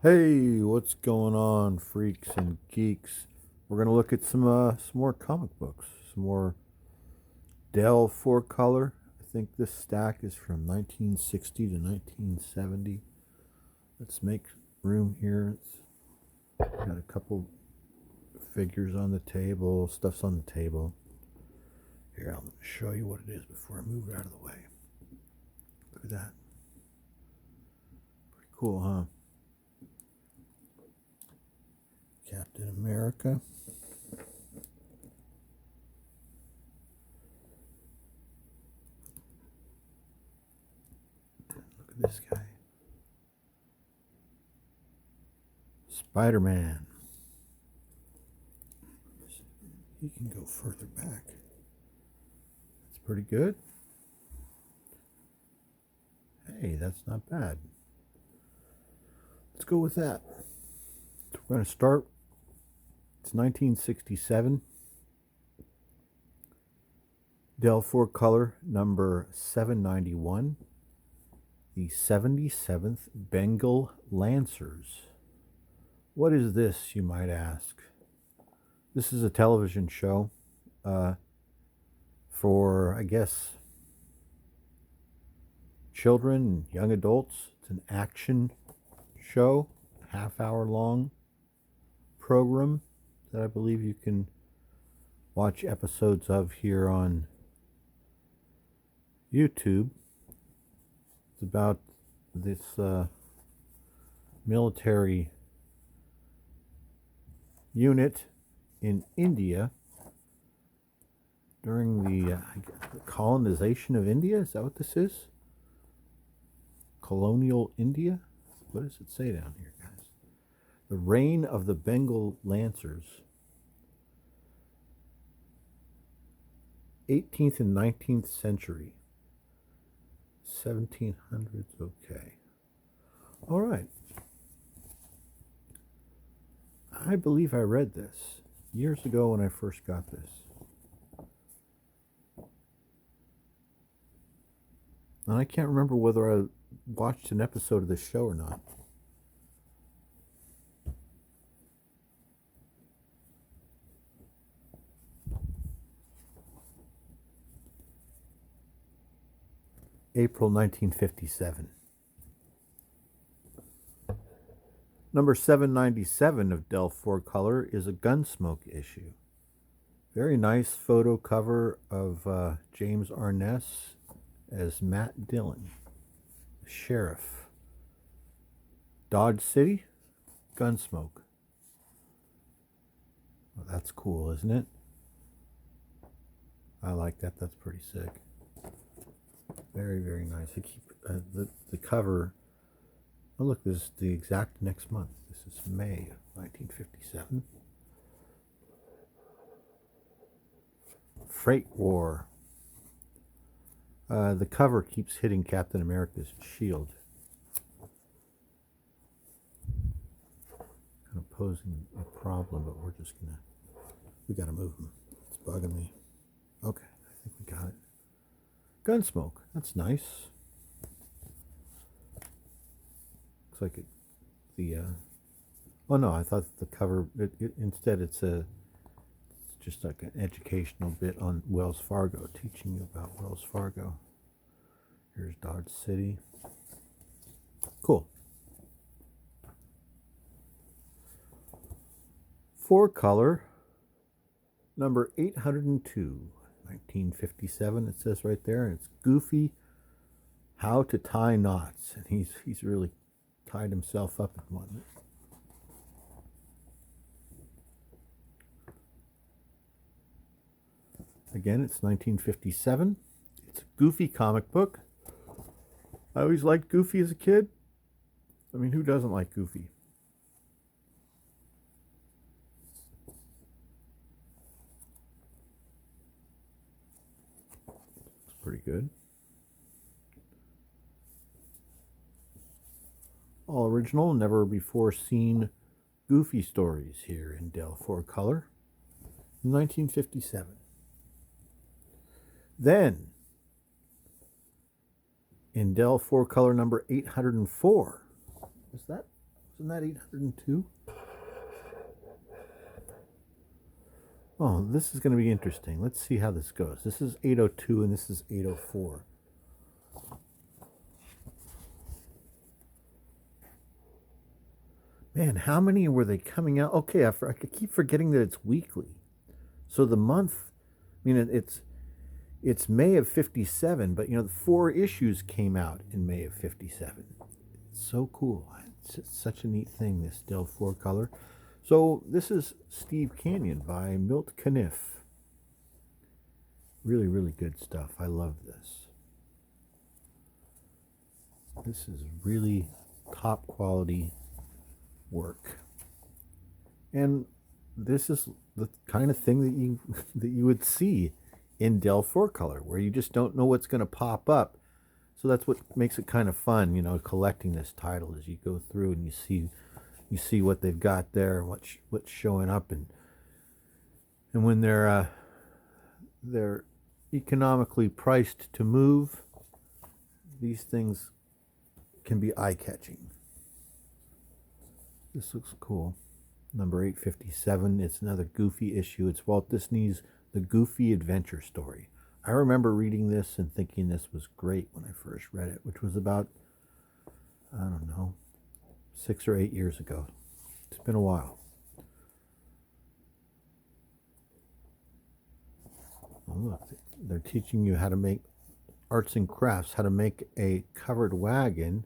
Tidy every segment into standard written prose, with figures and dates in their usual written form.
Hey, what's going on, freaks and geeks? We're gonna look at some more comic books, some more Dell four color. I think this stack is from 1960 to 1970. Let's make room here. Got a couple figures on the table, stuff's on the table. Here, I'm gonna show you what it is before I move it out of the way. Look at that. Pretty cool, huh? Captain America. Look at this guy. Spider-Man. He can go further back. That's pretty good. Hey, that's not bad. Let's go with that. So we're going to start. It's 1967. Dell 4 color number 791. The 77th Bengal Lancers. What is this, you might ask? This is a television show for, I guess, children and young adults. It's an action show, half-hour long program that I believe you can watch episodes of here on YouTube. It's about this military unit in India during the colonization of India. Is that what this is? Colonial India? What does it say down here, guys? The reign of the Bengal Lancers. 18th and 19th century. 1700s, okay. All right. I believe I read this years ago when I first got this. And I can't remember whether I watched an episode of this show or not. April 1957. Number 797 of Dell 4 Color is a Gunsmoke issue. Very nice photo cover of James Arness as Matt Dillon, the sheriff. Dodge City, Gunsmoke. Well, that's cool, isn't it? I like that. That's pretty sick. Very, very nice. I keep the cover. Oh, look, this is the exact next month. This is May of 1957. Freight War. The cover keeps hitting Captain America's shield. Kind of posing a problem, but we gotta move him. It's bugging me. Okay, I think we got it. Gunsmoke. That's nice. Looks like oh no, I thought the cover. Instead, it's just like an educational bit on Wells Fargo, teaching you about Wells Fargo. Here's Dodge City. Cool. 4 color, number 802, 1957. It says right there, and it's Goofy, How to Tie Knots, and he's really tied himself up in one. Again, it's 1957. It's a Goofy comic book. I always liked Goofy as a kid. I mean, who doesn't like Goofy? It's pretty good. All original, never before seen Goofy stories here in Dell 4 Color in 1957. Then, in Dell 4 Color number 804, was Isn't that 802? Oh, this is going to be interesting. Let's see how this goes. This is 802 and this is 804. Man, how many were they coming out? Okay, I keep forgetting that it's weekly. So the month, I mean, it's May of 57, but the 4 issues came out in May of 57. It's so cool. It's such a neat thing, this Dell 4 color. So this is Steve Canyon by Milt Caniff. Really, really good stuff. I love this. This is really top quality work. And this is the kind of thing that you would see in Dell 4 color, where you just don't know what's going to pop up. So that's what makes it kind of fun, collecting this title, as you go through and you see what they've got there and what's showing up, and when they're economically priced to move, these things can be eye-catching. This looks cool. Number 857. It's another Goofy issue. It's Walt Disney's The Goofy Adventure Story. I remember reading this and thinking this was great when I first read it, which was about, I don't know, 6 or 8 years ago. It's been a while. Oh, look, they're teaching you how to make arts and crafts, how to make a covered wagon.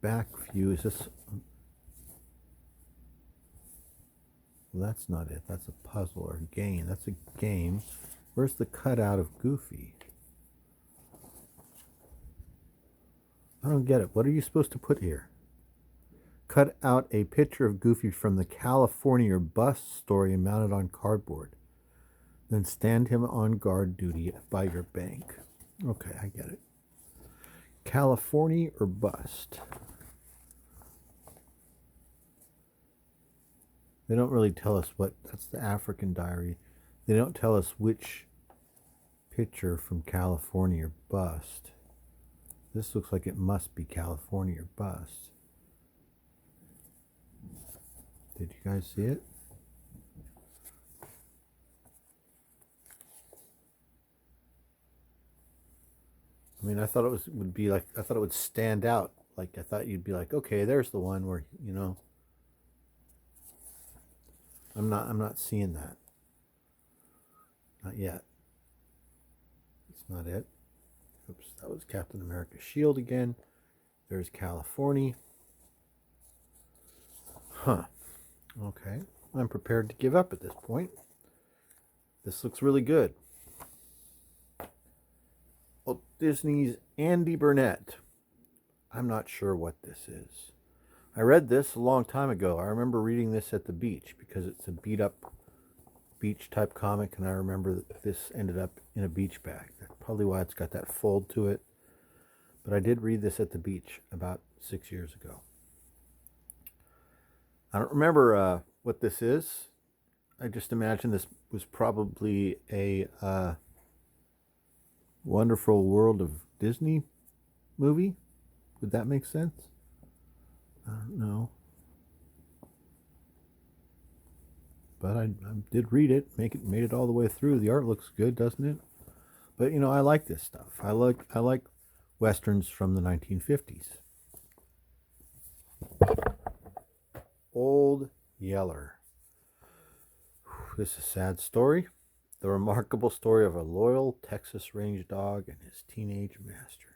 Back view. Is this? Well, that's not it. That's a puzzle or game. That's a game. Where's the cutout of Goofy? I don't get it. What are you supposed to put here? Cut out a picture of Goofy from the California bust story and mount it on cardboard. Then stand him on guard duty by your bank. Okay, I get it. California or bust. They don't really tell us what. That's the African Diary. They don't tell us which picture from California or bust. This looks like it must be California or bust. Did you guys see it? I mean, I thought it would be like, I thought it would stand out. Like, I thought you'd be like, okay, there's the one where, I'm not seeing that. Not yet. It's not it. Oops, that was Captain America's shield again. There's California. Huh. Okay. I'm prepared to give up at this point. This looks really good. Well, Disney's Andy Burnett. I'm not sure what this is. I read this a long time ago. I remember reading this at the beach because it's a beat up beach type comic, and I remember that this ended up in a beach bag. That's probably why it's got that fold to it. But I did read this at the beach about 6 years ago. I don't remember what this is. I just imagine this was probably a Wonderful World of Disney movie. Would that make sense? I don't know. But I did read it, made it all the way through. The art looks good, doesn't it? But I like this stuff. I like westerns from the 1950s. Old Yeller. This is a sad story. The remarkable story of a loyal Texas range dog and his teenage master.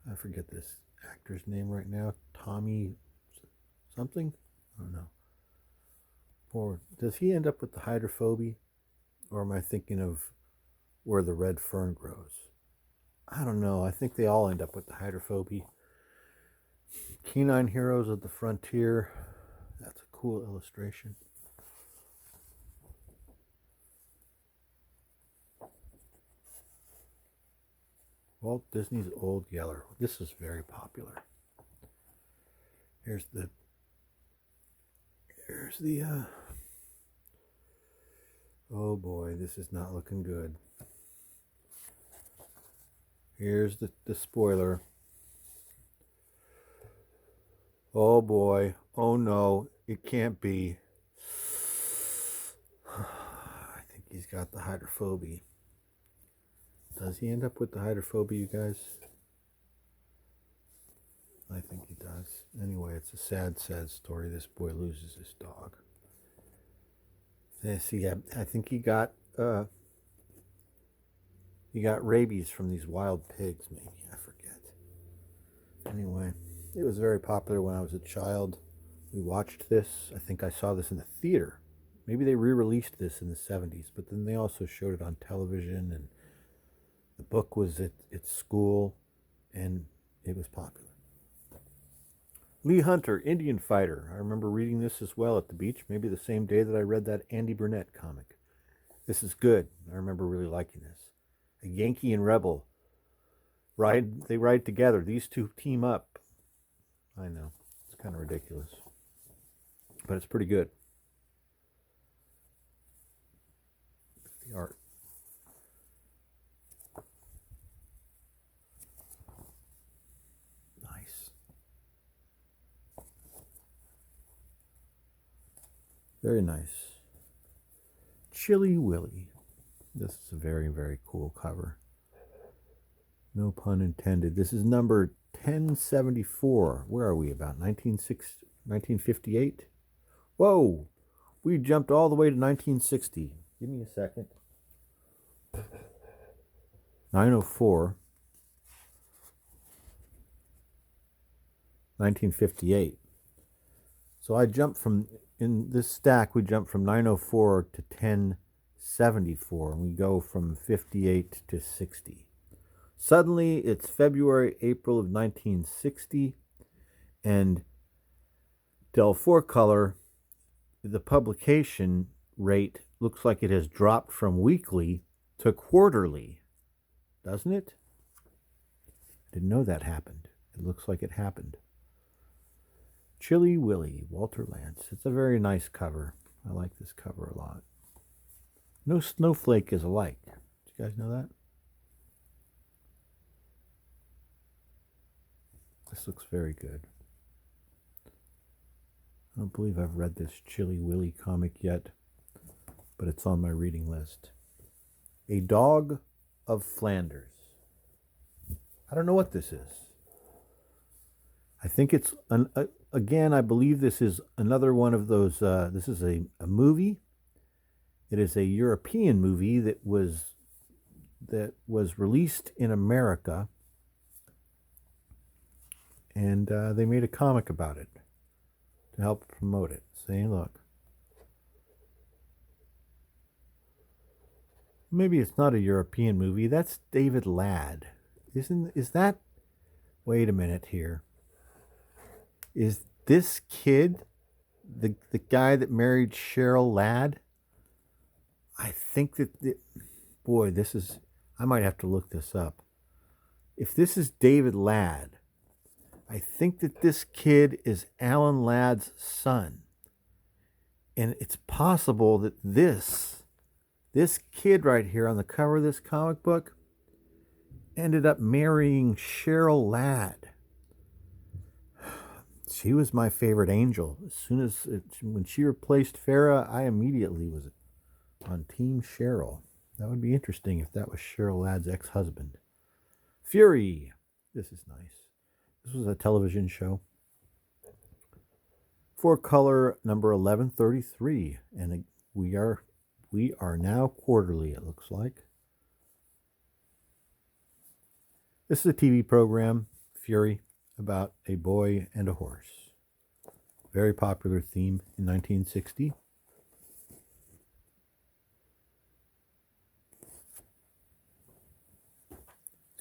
I forget this actor's name right now. Tommy something? I don't know. Or does he end up with the hydrophobia? Or am I thinking of Where the Red Fern Grows? I don't know. I think they all end up with the hydrophobia. Canine Heroes of the Frontier. That's a cool illustration. Walt Disney's Old Yeller. This is very popular. Here's the oh boy, this is not looking good. Here's the spoiler. Oh boy. Oh no. It can't be. I think he's got the hydrophobia. Does he end up with the hydrophobia, you guys? I think he does. Anyway, it's a sad, sad story. This boy loses his dog. Yeah, see, I think he got rabies from these wild pigs. Maybe I forget. Anyway, it was very popular when I was a child. We watched this. I think I saw this in the theater. Maybe they re-released this in the 70s, but then they also showed it on television, and the book was at school, and it was popular. Lee Hunter, Indian Fighter. I remember reading this as well at the beach, maybe the same day that I read that Andy Burnett comic. This is good. I remember really liking this. A Yankee and Rebel they ride together. These two team up. I know. It's kind of ridiculous. But it's pretty good. The art. Nice. Very nice. Chilly Willy. This is a very, very cool cover. No pun intended. This is number 1074. Where are we? About 1958? Whoa! We jumped all the way to 1960. Give me a second. 904. 1958. So I jumped from, in this stack, we jumped from 904 to 1074, and we go from 58 to 60. Suddenly, it's February, April of 1960, and Dell 4-color, the publication rate looks like it has dropped from weekly to quarterly, doesn't it? I didn't know that happened. It looks like it happened. Chilly Willy, Walter Lantz. It's a very nice cover. I like this cover a lot. No snowflake is alike. Did you guys know that? This looks very good. I don't believe I've read this Chilly Willy comic yet, but it's on my reading list. A Dog of Flanders. I don't know what this is. I think it's, again, I believe this is another one of those, this is a movie. It is a European movie that was released in America, and they made a comic about it to help promote it. Saying, look, maybe it's not a European movie. That's David Ladd. Is that? Wait a minute here. Is this kid the guy that married Cheryl Ladd? I think that boy, this is. I might have to look this up. If this is David Ladd, I think that this kid is Alan Ladd's son. And it's possible that this kid right here on the cover of this comic book ended up marrying Cheryl Ladd. She was my favorite angel. As soon as when she replaced Farrah, I immediately was on Team Cheryl. That would be interesting if that was Cheryl Ladd's ex-husband. Fury. This is nice. This was a television show. 4-color, number 1133, and we are now quarterly. It looks like. This is a TV program, Fury, about a boy and a horse. Very popular theme in 1960.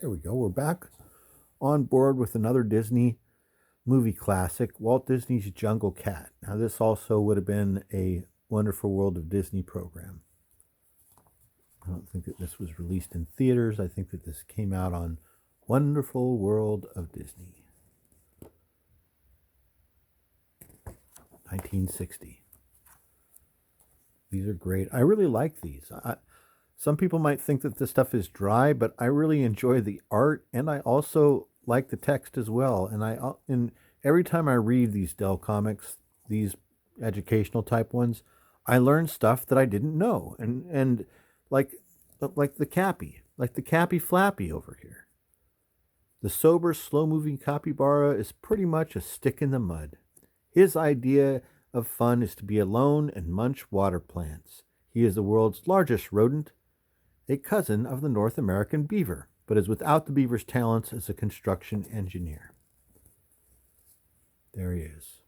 There we go. We're back on board with another Disney movie classic, Walt Disney's Jungle Cat. Now, this also would have been a Wonderful World of Disney program. I don't think that this was released in theaters. I think that this came out on Wonderful World of Disney. 1960. These are great. I really like these. Some people might think that this stuff is dry, but I really enjoy the art, and I also like the text as well. And every time I read these Dell comics, these educational type ones, I learn stuff that I didn't know. And like the Cappy Flappy over here. The sober, slow-moving capybara is pretty much a stick in the mud. His idea of fun is to be alone and munch water plants. He is the world's largest rodent, a cousin of the North American beaver, but is without the beaver's talents as a construction engineer. There he is.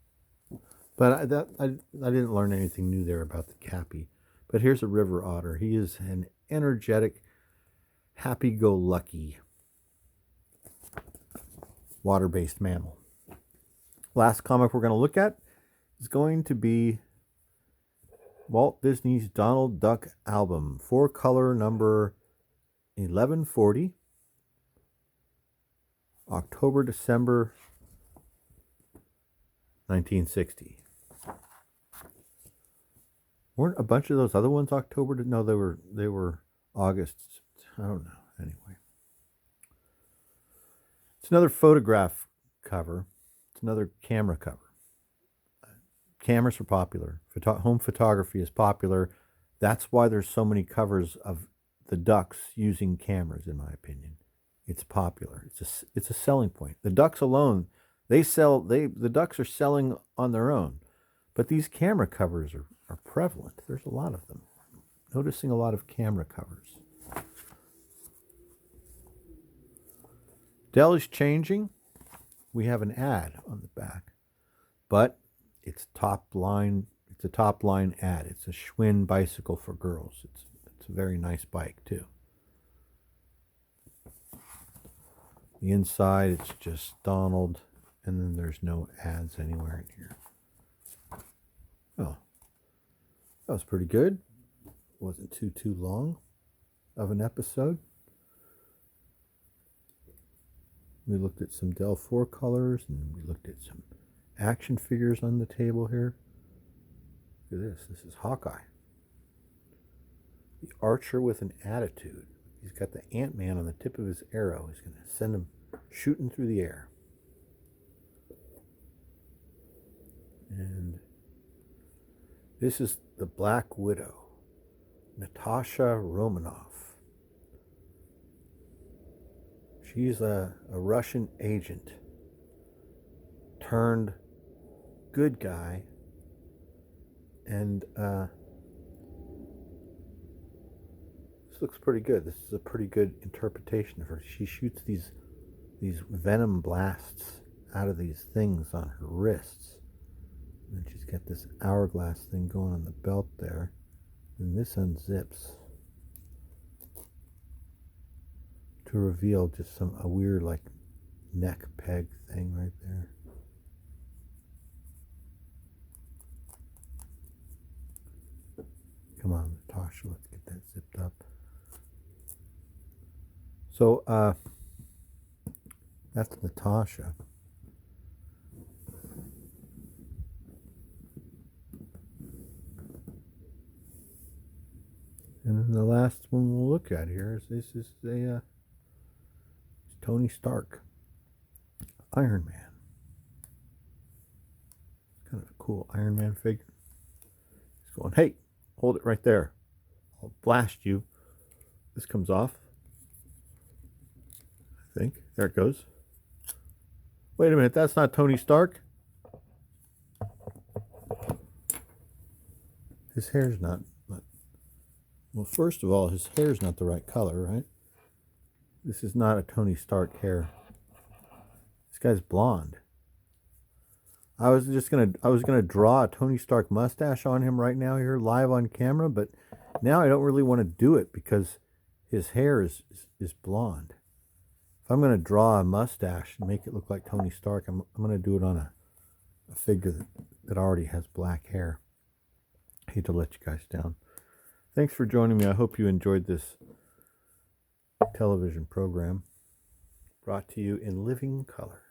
But I didn't learn anything new there about the Cappy. But here's a river otter. He is an energetic, happy-go-lucky water-based mammal. Last comic we're going to look at is going to be Walt Disney's Donald Duck album, 4-color number 1140, October, December 1960. Weren't a bunch of those other ones October? No, they were August. I don't know. Anyway, it's another photograph cover. It's another camera cover. Cameras are popular. Home photography is popular. That's why there's so many covers of the ducks using cameras, in my opinion. It's popular. It's a selling point. The ducks alone, the ducks are selling on their own. But these camera covers are prevalent. There's a lot of them. Noticing a lot of camera covers. Dell is changing. We have an ad on the back, but it's a top line ad. It's a Schwinn bicycle for girls. It's a very nice bike too. The inside, it's just Donald, and then there's no ads anywhere in here. Oh, that was pretty good. Wasn't too long of an episode. We looked at some Dell 4 colors, and we looked at some action figures on the table here. Look at this. This is Hawkeye. The archer with an attitude. He's got the Ant-Man on the tip of his arrow. He's going to send him shooting through the air. And this is the Black Widow, Natasha Romanoff. She's a Russian agent turned good guy, and this looks pretty good. This is a pretty good interpretation of her. She shoots these venom blasts out of these things on her wrists, and she's got this hourglass thing going on the belt there, and this unzips to reveal just a weird like neck peg thing right there. Come on, Natasha, let's get that zipped up. So that's Natasha. And then the last one we'll look at here is Tony Stark, Iron Man. Kind of a cool Iron Man figure. He's going, hey, hold it right there. I'll blast you. This comes off. I think. There it goes. Wait a minute, that's not Tony Stark. His hair's not well, first of all, his hair's not the right color, right? This is not a Tony Stark hair. This guy's blonde. I was gonna draw a Tony Stark mustache on him right now here live on camera, but now I don't really want to do it because his hair is blonde. If I'm gonna draw a mustache and make it look like Tony Stark, I'm gonna do it on a figure that already has black hair. I hate to let you guys down. Thanks for joining me. I hope you enjoyed this television program brought to you in living color.